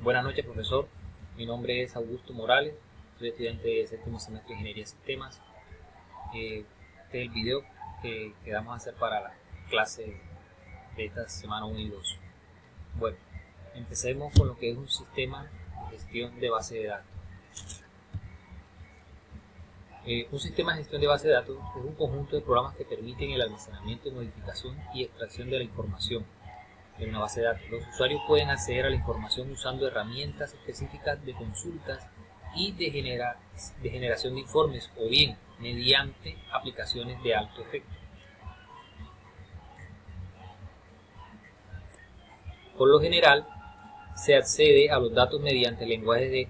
Buenas noches, profesor. Mi nombre es Augusto Morales, soy estudiante de séptimo semestre de Ingeniería de Sistemas. Este es el video que vamos a hacer para la clase de esta semana 1 y 2. Bueno, empecemos con lo que es un sistema de gestión de base de datos. Un sistema de gestión de base de datos es un conjunto de programas que permiten el almacenamiento, modificación y extracción de la información en una base de datos. Los usuarios pueden acceder a la información usando herramientas específicas de consultas y de generación de informes, o bien mediante aplicaciones de alto efecto. Por lo general, se accede a los datos mediante lenguajes de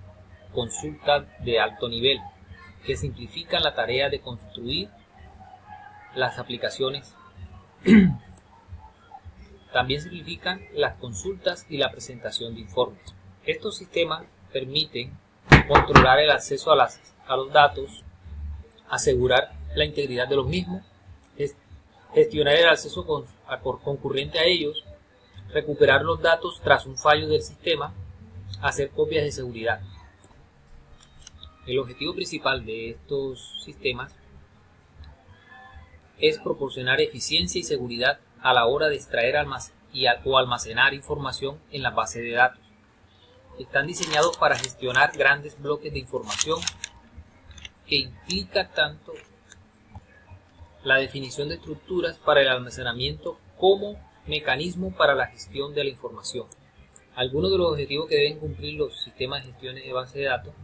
consulta de alto nivel, que simplifican la tarea de construir las aplicaciones. También simplifican las consultas y la presentación de informes. Estos sistemas permiten controlar el acceso a los datos, asegurar la integridad de los mismos, gestionar el acceso concurrente a ellos, recuperar los datos tras un fallo del sistema, hacer copias de seguridad. El objetivo principal de estos sistemas es proporcionar eficiencia y seguridad a la hora de extraer o almacenar información en la base de datos. Están diseñados para gestionar grandes bloques de información que implica tanto la definición de estructuras para el almacenamiento como mecanismo para la gestión de la información. Algunos de los objetivos que deben cumplir los sistemas de gestión de base de datos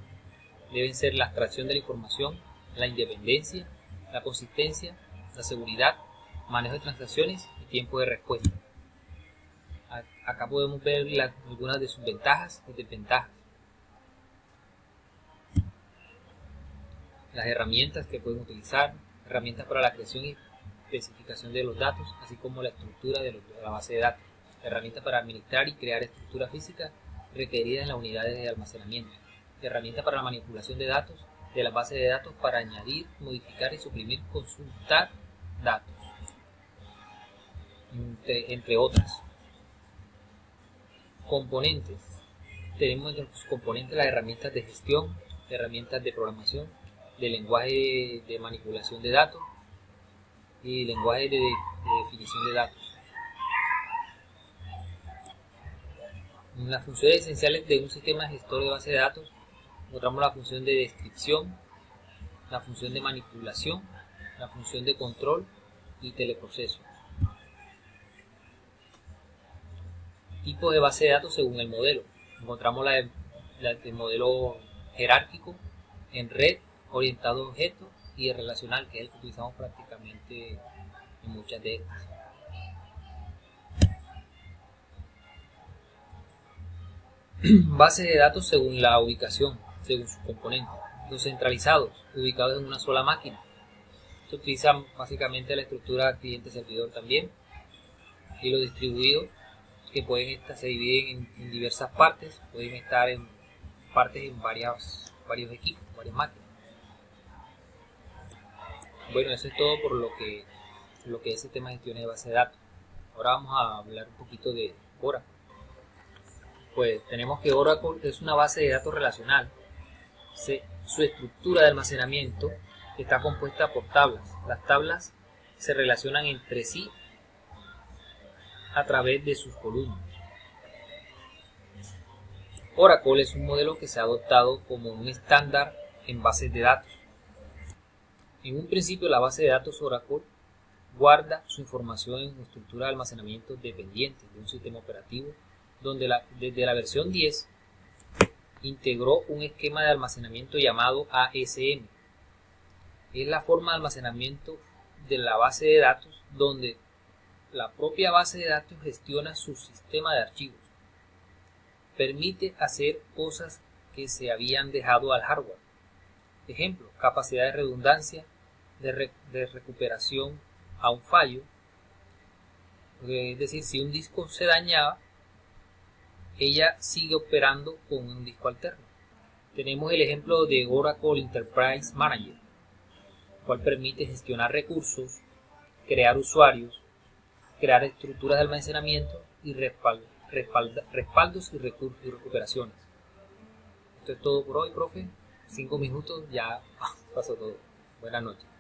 deben ser la extracción de la información, la independencia, la consistencia, la seguridad, manejo de transacciones y tiempo de respuesta. Acá podemos ver algunas de sus ventajas y desventajas. Las herramientas que pueden utilizar, herramientas para la creación y especificación de los datos, así como la estructura de la base de datos, herramientas para administrar y crear estructuras físicas requeridas en las unidades de almacenamiento, herramientas para la manipulación de datos de la base de datos para añadir, modificar y suprimir, consultar datos, entre otras. Componentes. Tenemos entre los componentes las herramientas de gestión, herramientas de programación, de lenguaje de manipulación de datos y lenguaje de definición de datos. Las funciones esenciales de un sistema gestor de base de datos encontramos la función de descripción, la función de manipulación, la función de control y teleproceso. Tipos de base de datos según el modelo. Encontramos el modelo jerárquico, en red, orientado a objetos y el relacional, que es el que utilizamos prácticamente en muchas de estas. Base de datos según la ubicación, según sus componentes. Los centralizados, ubicados en una sola máquina. Se utilizan básicamente la estructura cliente-servidor también. Y los distribuidos, que se dividen en diversas partes, pueden estar en partes en varios equipos, varias máquinas. Bueno, eso es todo por lo que es el sistema de gestión de base de datos. Ahora vamos a hablar un poquito de Oracle. Pues tenemos que Oracle es una base de datos relacional. Su estructura de almacenamiento está compuesta por tablas. Las tablas se relacionan entre sí a través de sus columnas. Oracle es un modelo que se ha adoptado como un estándar en bases de datos. En un principio, la base de datos Oracle guarda su información en una estructura de almacenamiento dependiente de un sistema operativo, donde desde la versión 10 integró un esquema de almacenamiento llamado ASM. Es la forma de almacenamiento de la base de datos donde la propia base de datos gestiona su sistema de archivos. Permite hacer cosas que se habían dejado al hardware. Ejemplo, capacidad de redundancia, de recuperación a un fallo. Es decir, si un disco se dañaba, ella sigue operando con un disco alterno. Tenemos el ejemplo de Oracle Enterprise Manager, el cual permite gestionar recursos, crear usuarios, crear estructuras de almacenamiento y respaldos y recuperaciones. Esto es todo por hoy, profe. 5 minutos, ya pasó todo. Buenas noches.